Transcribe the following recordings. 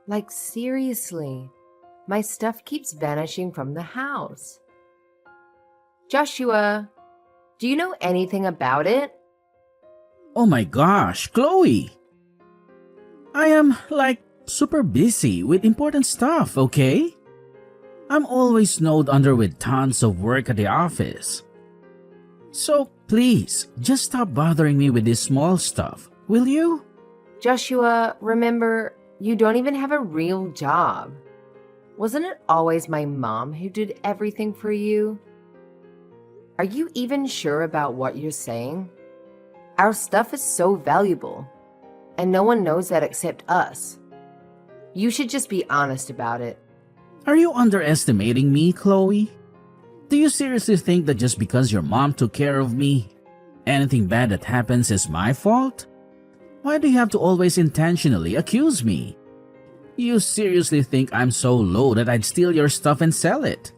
Like, seriously, my stuff keeps vanishing from the house. Joshua, do you know anything about it? Oh my gosh, Chloe! I am super busy with important stuff, okay? I'm always snowed under with tons of work at the office. So please, just stop bothering me with this small stuff, will you? Joshua, remember, you don't even have a real job. Wasn't it always my mom who did everything for you? Are you even sure about what you're saying? Our stuff is so valuable, and no one knows that except us. You should just be honest about it. Are you underestimating me, Chloe? Do you seriously think that just because your mom took care of me, anything bad that happens is my fault? Why do you have to always intentionally accuse me? You seriously think I'm so low that I'd steal your stuff and sell it?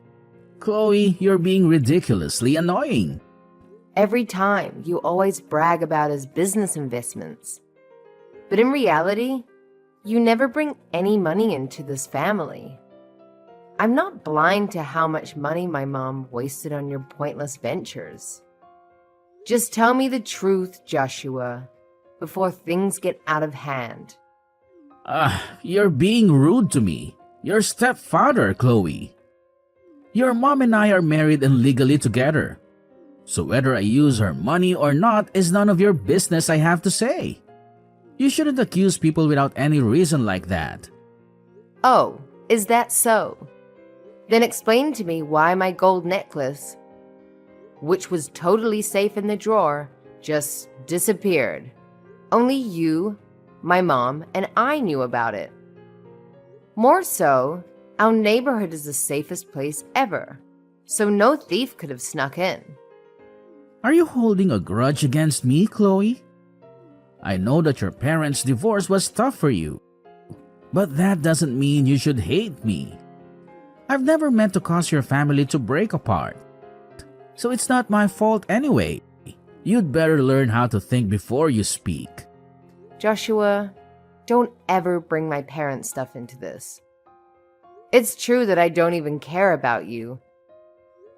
Chloe, you're being ridiculously annoying. Every time, you always brag about his business investments. But in reality, you never bring any money into this family. I'm not blind to how much money my mom wasted on your pointless ventures. Just tell me the truth, Joshua, before things get out of hand. You're being rude to me. Your stepfather, Chloe. Your mom and I are married and legally together. So whether I use her money or not is none of your business, I have to say. You shouldn't accuse people without any reason like that. Oh, is that so? Then explain to me why my gold necklace, which was totally safe in the drawer, just disappeared. Only you, my mom, and I knew about it. More so, our neighborhood is the safest place ever, so no thief could have snuck in. Are you holding a grudge against me, Chloe? I know that your parents' divorce was tough for you, but that doesn't mean you should hate me. I've never meant to cause your family to break apart, so it's not my fault anyway. You'd better learn how to think before you speak. Joshua, don't ever bring my parents' stuff into this. It's true that I don't even care about you,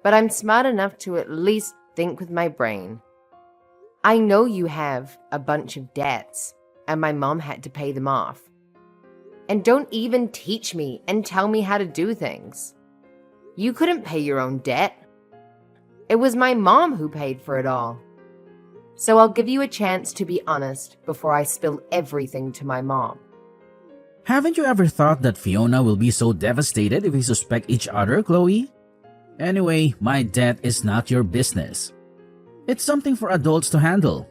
but I'm smart enough to at least think with my brain. I know you have a bunch of debts, and my mom had to pay them off. And don't even teach me and tell me how to do things. You couldn't pay your own debt. It was my mom who paid for it all. So I'll give you a chance to be honest before I spill everything to my mom. Haven't you ever thought that Fiona will be so devastated if we suspect each other, Chloe? Anyway, my debt is not your business. It's something for adults to handle.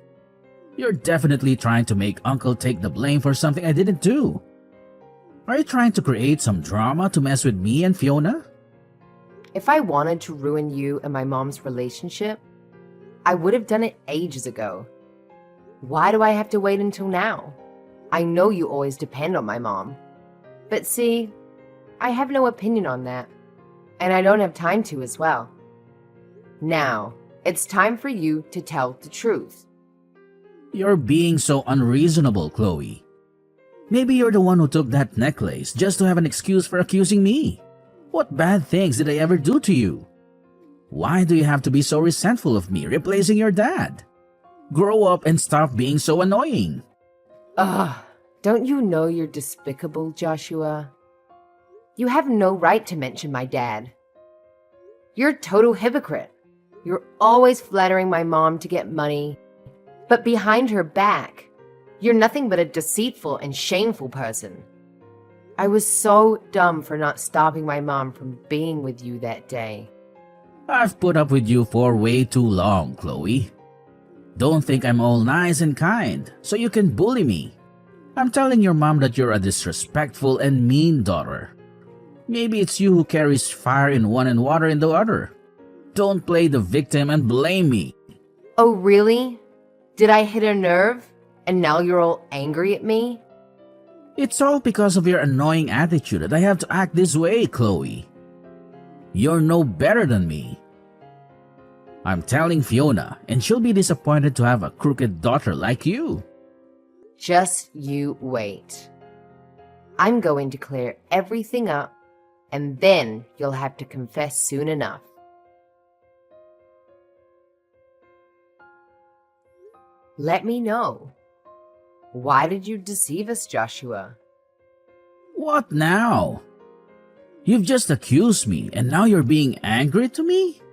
You're definitely trying to make Uncle take the blame for something I didn't do. Are you trying to create some drama to mess with me and Fiona? If I wanted to ruin you and my mom's relationship, I would have done it ages ago. Why do I have to wait until now? I know you always depend on my mom. But see, I have no opinion on that. And I don't have time to as well. Now, it's time for you to tell the truth. You're being so unreasonable, Chloe. Maybe you're the one who took that necklace just to have an excuse for accusing me. What bad things did I ever do to you? Why do you have to be so resentful of me replacing your dad? Grow up and stop being so annoying. Don't you know you're despicable, Joshua? You have no right to mention my dad. You're a total hypocrite. You're always flattering my mom to get money, but behind her back, you're nothing but a deceitful and shameful person. I was so dumb for not stopping my mom from being with you that day. I've put up with you for way too long, Chloe. Don't think I'm all nice and kind, so you can bully me. I'm telling your mom that you're a disrespectful and mean daughter. Maybe it's you who carries fire in one and water in the other. Don't play the victim and blame me. Oh, really? Did I hit a nerve? And now you're all angry at me? It's all because of your annoying attitude that I have to act this way, Chloe. You're no better than me. I'm telling Fiona, and she'll be disappointed to have a crooked daughter like you. Just you wait. I'm going to clear everything up, and then you'll have to confess soon enough. Let me know. Why did you deceive us, Joshua? What now? You've just accused me and now you're being angry to me?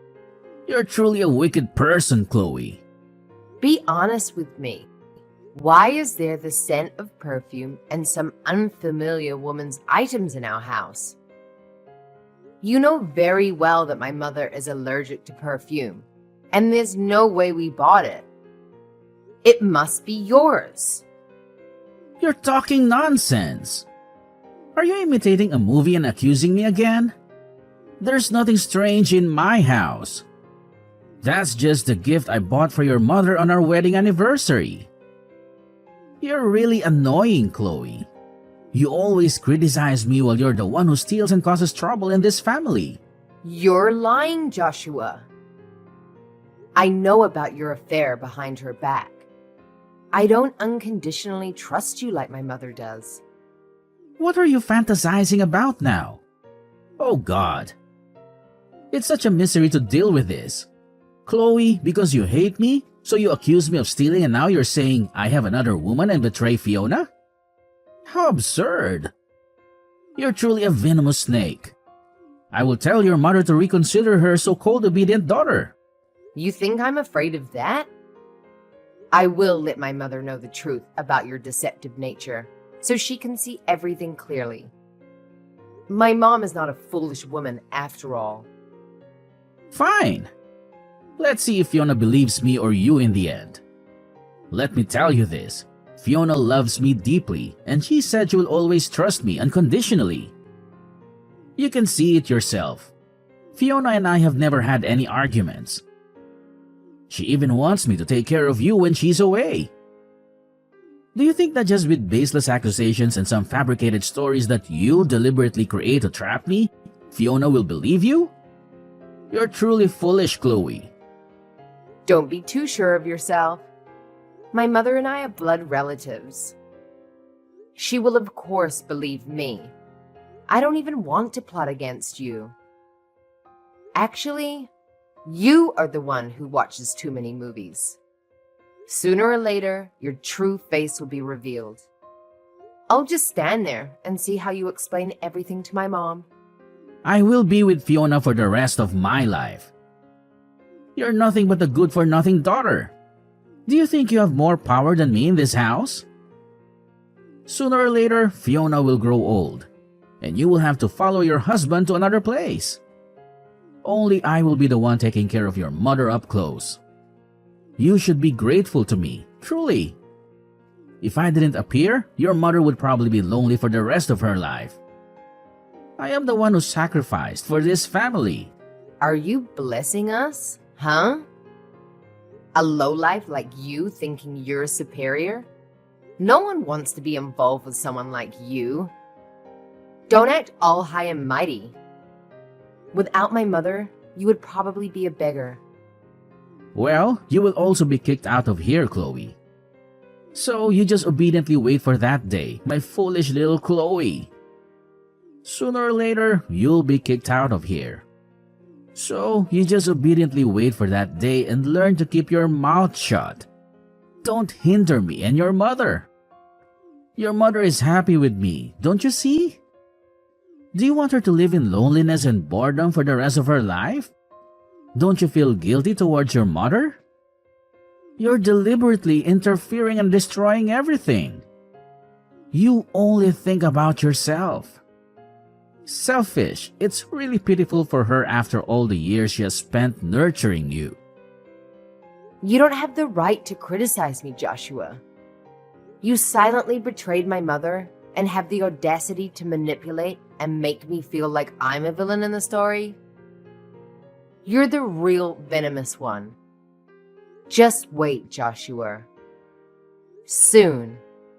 You're truly a wicked person, Chloe. Be honest with me. Why is there the scent of perfume and some unfamiliar woman's items in our house? You know very well that my mother is allergic to perfume, and there's no way we bought it. It must be yours. You're talking nonsense. Are you imitating a movie and accusing me again? There's nothing strange in my house. That's just the gift I bought for your mother on our wedding anniversary. You're really annoying, Chloe. You always criticize me while you're the one who steals and causes trouble in this family. You're lying, Joshua. I know about your affair behind her back. I don't unconditionally trust you like my mother does. What are you fantasizing about now? Oh God. It's such a misery to deal with this. Chloe, because you hate me, so you accuse me of stealing and now you're saying I have another woman and betray Fiona? How absurd. You're truly a venomous snake. I will tell your mother to reconsider her so-called obedient daughter. You think I'm afraid of that? I will let my mother know the truth about your deceptive nature, so she can see everything clearly. My mom is not a foolish woman after all. Fine. Let's see if Fiona believes me or you in the end. Let me tell you this. Fiona loves me deeply, and she said she will always trust me unconditionally. You can see it yourself. Fiona and I have never had any arguments. She even wants me to take care of you when she's away. Do you think that just with baseless accusations and some fabricated stories that you deliberately create to trap me, Fiona will believe you? You're truly foolish, Chloe. Don't be too sure of yourself. My mother and I are blood relatives. She will of course believe me. I don't even want to plot against you. Actually, you are the one who watches too many movies. Sooner or later, your true face will be revealed. I'll just stand there and see how you explain everything to my mom. I will be with Fiona for the rest of my life. You're nothing but a good-for-nothing daughter. Do you think you have more power than me in this house? Sooner or later, Fiona will grow old, and you will have to follow your husband to another place. Only I will be the one taking care of your mother up close. You should be grateful to me, truly. If I didn't appear, your mother would probably be lonely for the rest of her life. I am the one who sacrificed for this family. Are you blessing us, huh? A lowlife like you thinking you're superior? No one wants to be involved with someone like you. Don't act all high and mighty. Without my mother, you would probably be a beggar. Well, you will also be kicked out of here, Chloe. So you just obediently wait for that day, my foolish little Chloe. Sooner or later, you'll be kicked out of here. So you just obediently wait for that day and learn to keep your mouth shut. Don't hinder me and your mother. Your mother is happy with me, don't you see? Do you want her to live in loneliness and boredom for the rest of her life? Don't you feel guilty towards your mother? You're deliberately interfering and destroying everything. You only think about yourself. Selfish. It's really pitiful for her after all the years she has spent nurturing you. You don't have the right to criticize me, Joshua. You silently betrayed my mother and have the audacity to manipulate and make me feel like I'm a villain in the story. You're the real venomous one. Just wait, Joshua. Soon,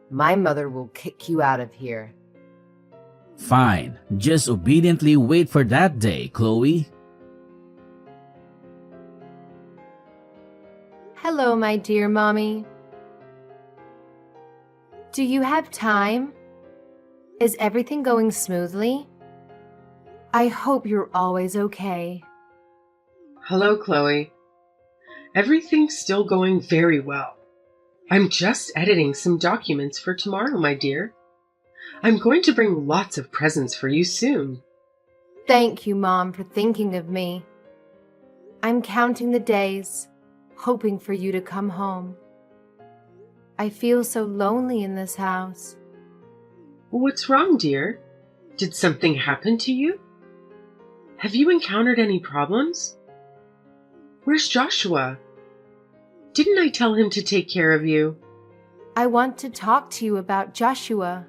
my mother will kick you out of here. Fine, just obediently wait for that day, Chloe. Hello, my dear mommy. Do you have time? Is everything going smoothly? I hope you're always okay. Hello, Chloe. Everything's still going very well. I'm just editing some documents for tomorrow, my dear. I'm going to bring lots of presents for you soon. Thank you, Mom, for thinking of me. I'm counting the days, hoping for you to come home. I feel so lonely in this house. What's wrong, dear? Did something happen to you? Have you encountered any problems? Where's Joshua? Didn't I tell him to take care of you? I want to talk to you about Joshua.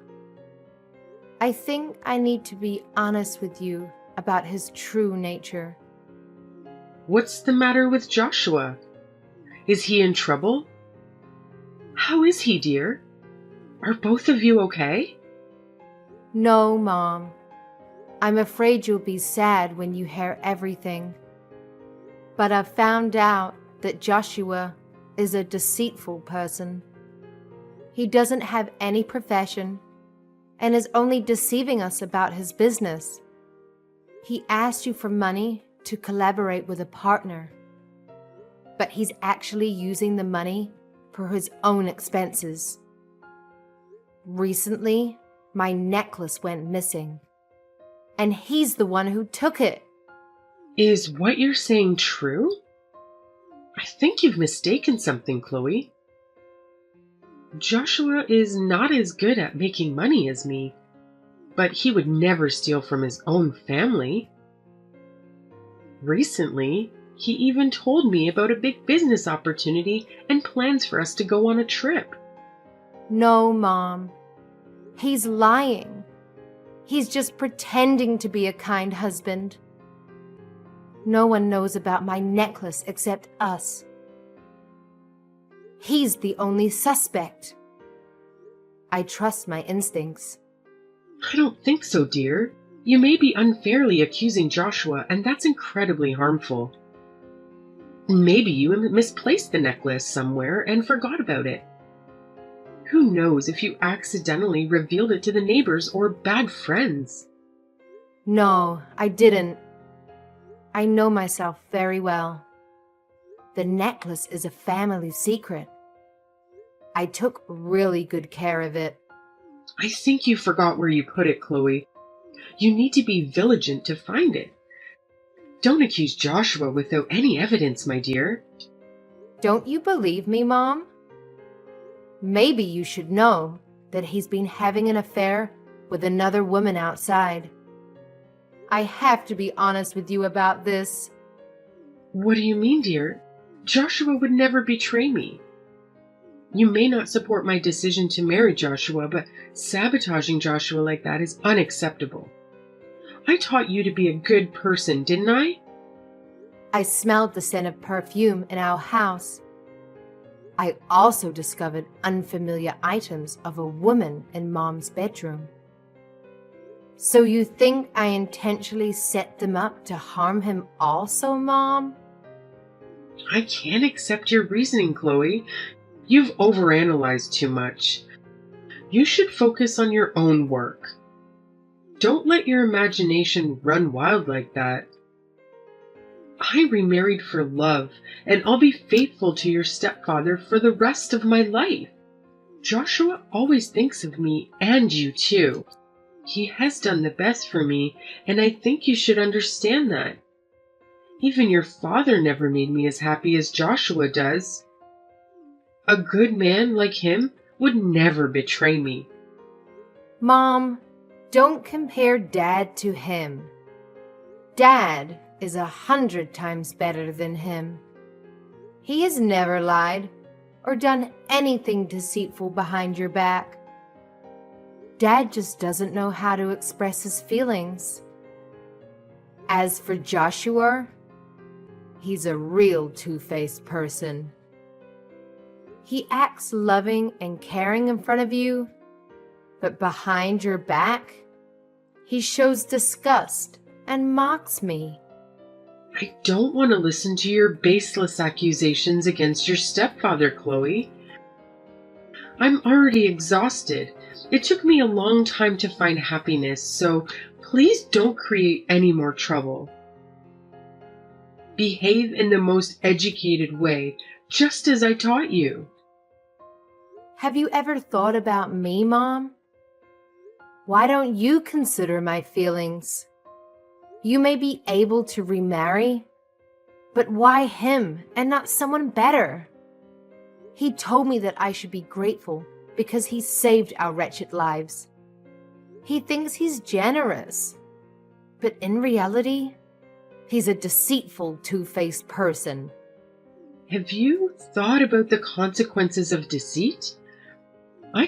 I think I need to be honest with you about his true nature. What's the matter with Joshua? Is he in trouble? How is he, dear? Are both of you okay? No, Mom. I'm afraid you'll be sad when you hear everything. But I've found out that Joshua is a deceitful person. He doesn't have any profession and is only deceiving us about his business. He asked you for money to collaborate with a partner, but he's actually using the money for his own expenses. Recently, my necklace went missing, and he's the one who took it. Is what you're saying true? I think you've mistaken something, Chloe. Joshua is not as good at making money as me, but he would never steal from his own family. Recently, he even told me about a big business opportunity and plans for us to go on a trip. No, Mom. He's lying. He's just pretending to be a kind husband. No one knows about my necklace except us. He's the only suspect. I trust my instincts. I don't think so, dear. You may be unfairly accusing Joshua, and that's incredibly harmful. Maybe you misplaced the necklace somewhere and forgot about it. Who knows if you accidentally revealed it to the neighbors or bad friends? No, I didn't. I know myself very well. The necklace is a family secret. I took really good care of it. I think you forgot where you put it, Chloe. You need to be vigilant to find it. Don't accuse Joshua without any evidence, my dear. Don't you believe me, Mom? Maybe you should know that he's been having an affair with another woman outside. I have to be honest with you about this. What do you mean, dear? Joshua would never betray me. You may not support my decision to marry Joshua, but sabotaging Joshua like that is unacceptable. I taught you to be a good person, didn't I? I smelled the scent of perfume in our house. I also discovered unfamiliar items of a woman in Mom's bedroom. So you think I intentionally set them up to harm him also, Mom? I can't accept your reasoning, Chloe. You've overanalyzed too much. You should focus on your own work. Don't let your imagination run wild like that. I remarried for love, and I'll be faithful to your stepfather for the rest of my life. Joshua always thinks of me and you too. He has done the best for me, and I think you should understand that. Even your father never made me as happy as Joshua does. A good man like him would never betray me. Mom, don't compare Dad to him. Dad is 100 times better than him. He has never lied or done anything deceitful behind your back. Dad just doesn't know how to express his feelings. As for Joshua, he's a real two-faced person. He acts loving and caring in front of you, but behind your back, he shows disgust and mocks me. I don't want to listen to your baseless accusations against your stepfather, Chloe. I'm already exhausted, It took me a long time to find happiness, so please don't create any more trouble. Behave in the most educated way, just as I taught you. Have you ever thought about me, Mom? Why don't you consider my feelings? You may be able to remarry, but why him and not someone better? He told me that I should be grateful because he saved our wretched lives. He thinks he's generous, but in reality, he's a deceitful, two-faced person. Have you thought about the consequences of deceit? How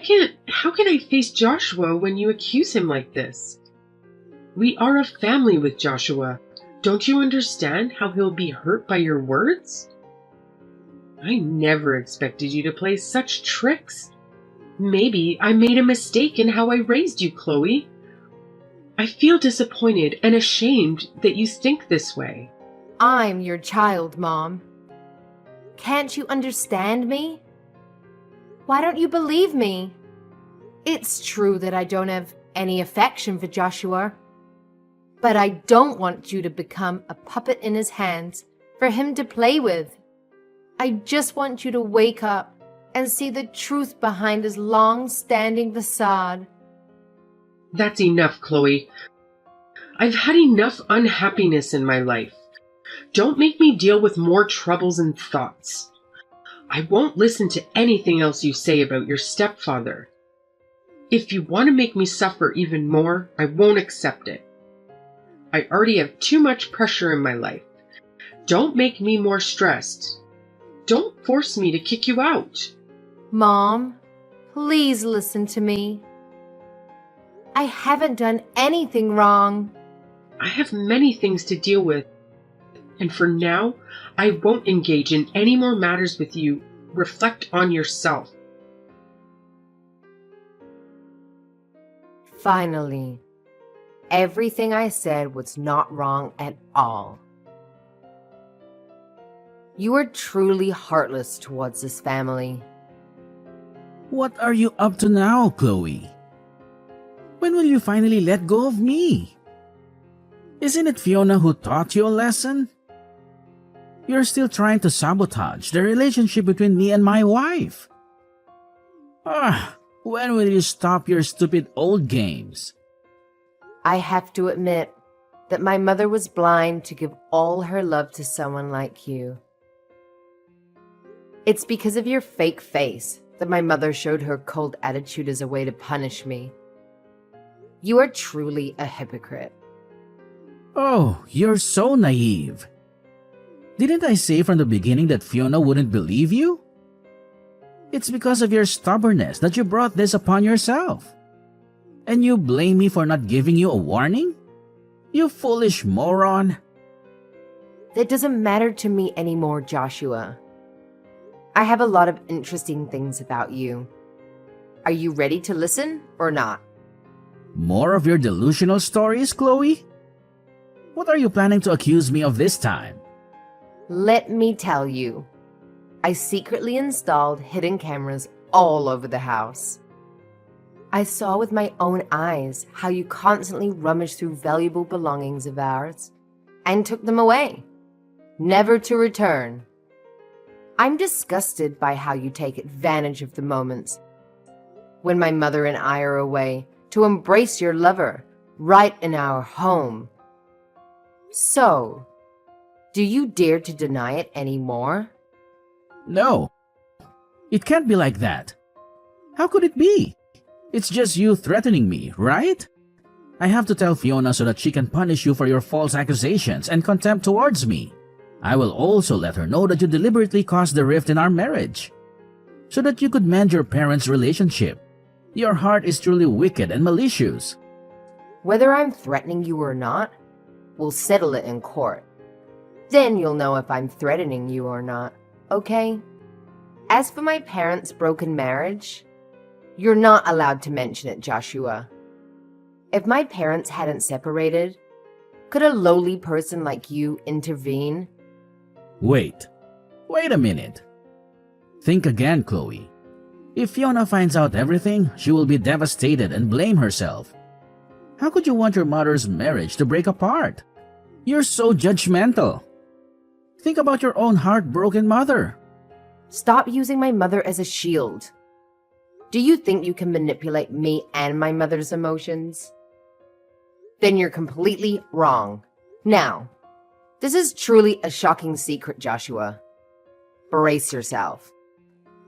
can I face Joshua when you accuse him like this? We are a family with Joshua. Don't you understand how he'll be hurt by your words? I never expected you to play such tricks. Maybe I made a mistake in how I raised you, Chloe. I feel disappointed and ashamed that you think this way. I'm your child, Mom. Can't you understand me? Why don't you believe me? It's true that I don't have any affection for Joshua, but I don't want you to become a puppet in his hands for him to play with. I just want you to wake up and see the truth behind his long-standing facade. That's enough, Chloe. I've had enough unhappiness in my life. Don't make me deal with more troubles and thoughts. I won't listen to anything else you say about your stepfather. If you want to make me suffer even more, I won't accept it. I already have too much pressure in my life. Don't make me more stressed. Don't force me to kick you out. Mom, please listen to me. I haven't done anything wrong. I have many things to deal with, and for now, I won't engage in any more matters with you. Reflect on yourself. Finally, everything I said was not wrong at all. You are truly heartless towards this family. What are you up to now, Chloe? When will you finally let go of me? Isn't it Fiona who taught you a lesson? You're still trying to sabotage the relationship between me and my wife. When will you stop your stupid old games? I have to admit that my mother was blind to give all her love to someone like you. It's because of your fake face that my mother showed her cold attitude as a way to punish me. You are truly a hypocrite. Oh, you're so naive. Didn't I say from the beginning that Fiona wouldn't believe you? It's because of your stubbornness that you brought this upon yourself. And you blame me for not giving you a warning? You foolish moron. That doesn't matter to me anymore, Joshua. I have a lot of interesting things about you. Are you ready to listen or not? More of your delusional stories, Chloe? What are you planning to accuse me of this time? Let me tell you. I secretly installed hidden cameras all over the house. I saw with my own eyes how you constantly rummaged through valuable belongings of ours and took them away, never to return. I'm disgusted by how you take advantage of the moments when my mother and I are away to embrace your lover right in our home. So, do you dare to deny it anymore? No. It can't be like that. How could it be? It's just you threatening me, right? I have to tell Fiona so that she can punish you for your false accusations and contempt towards me. I will also let her know that you deliberately caused the rift in our marriage, so that you could mend your parents' relationship. Your heart is truly wicked and malicious. Whether I'm threatening you or not, we'll settle it in court. Then you'll know if I'm threatening you or not, okay? As for my parents' broken marriage, you're not allowed to mention it, Joshua. If my parents hadn't separated, could a lowly person like you intervene? Wait a minute. Think again, Chloe. If Fiona finds out everything, she will be devastated and blame herself. How could you want your mother's marriage to break apart? You're so judgmental. Think about your own heartbroken mother. Stop using my mother as a shield. Do you think you can manipulate me and my mother's emotions? Then you're completely wrong. Now, this is truly a shocking secret, Joshua. Brace yourself.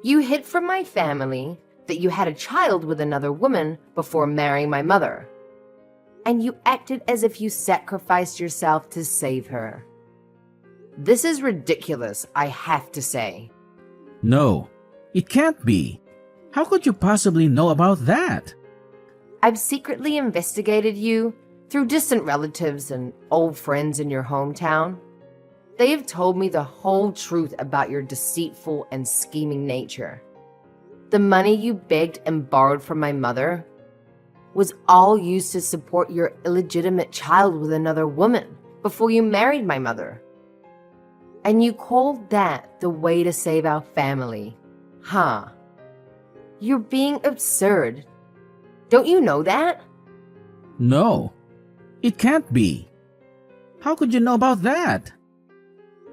You hid from my family that you had a child with another woman before marrying my mother. And you acted as if you sacrificed yourself to save her. This is ridiculous, I have to say. No, it can't be. How could you possibly know about that? I've secretly investigated you through distant relatives and old friends in your hometown. They have told me the whole truth about your deceitful and scheming nature. The money you begged and borrowed from my mother was all used to support your illegitimate child with another woman before you married my mother. And you called that the way to save our family, huh? You're being absurd. Don't you know that? No, it can't be. How could you know about that?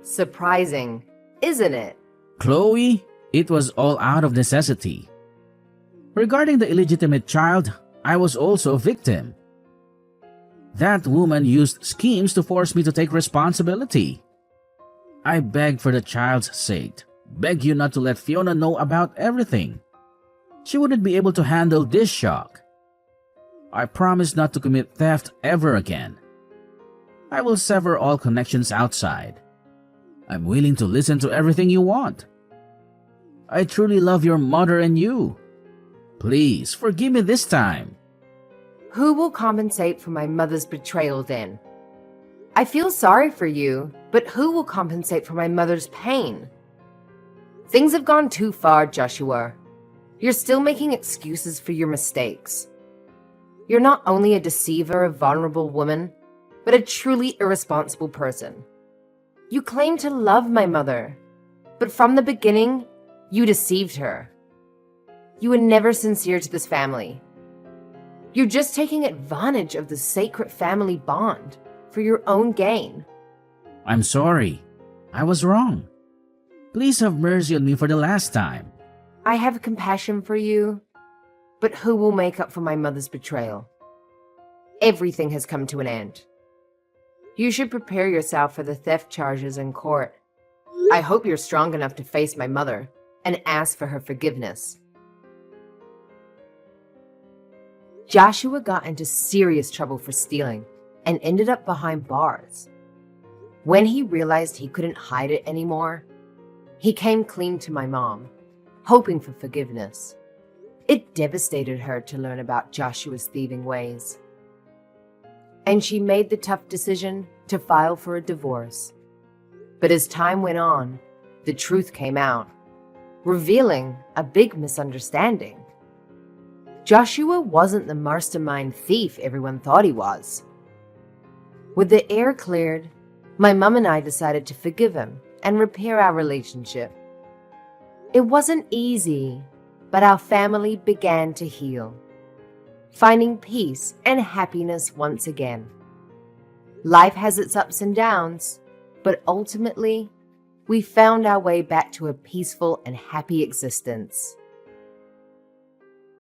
Surprising, isn't it? Chloe, it was all out of necessity. Regarding the illegitimate child, I was also a victim. That woman used schemes to force me to take responsibility. I begged for the child's sake, begged you not to let Fiona know about everything. She wouldn't be able to handle this shock. I promised not to commit theft ever again. I will sever all connections outside. I'm willing to listen to everything you want. I truly love your mother and you. Please, forgive me this time. Who will compensate for my mother's betrayal then? I feel sorry for you, but who will compensate for my mother's pain? Things have gone too far, Joshua. You're still making excuses for your mistakes. You're not only a deceiver, a vulnerable woman, but a truly irresponsible person. You claim to love my mother, but from the beginning, you deceived her. You were never sincere to this family. You're just taking advantage of the sacred family bond for your own gain. I'm sorry. I was wrong. Please have mercy on me for the last time. I have compassion for you, but who will make up for my mother's betrayal? Everything has come to an end. You should prepare yourself for the theft charges in court. I hope you're strong enough to face my mother and ask for her forgiveness. Joshua got into serious trouble for stealing and ended up behind bars. When he realized he couldn't hide it anymore, he came clean to my mom, hoping for forgiveness. It devastated her to learn about Joshua's thieving ways. And she made the tough decision to file for a divorce. But as time went on, the truth came out, revealing a big misunderstanding. Joshua wasn't the mastermind thief everyone thought he was. With the air cleared, my mom and I decided to forgive him and repair our relationship. It wasn't easy, but our family began to heal, finding peace and happiness once again. Life has its ups and downs, but ultimately, we found our way back to a peaceful and happy existence.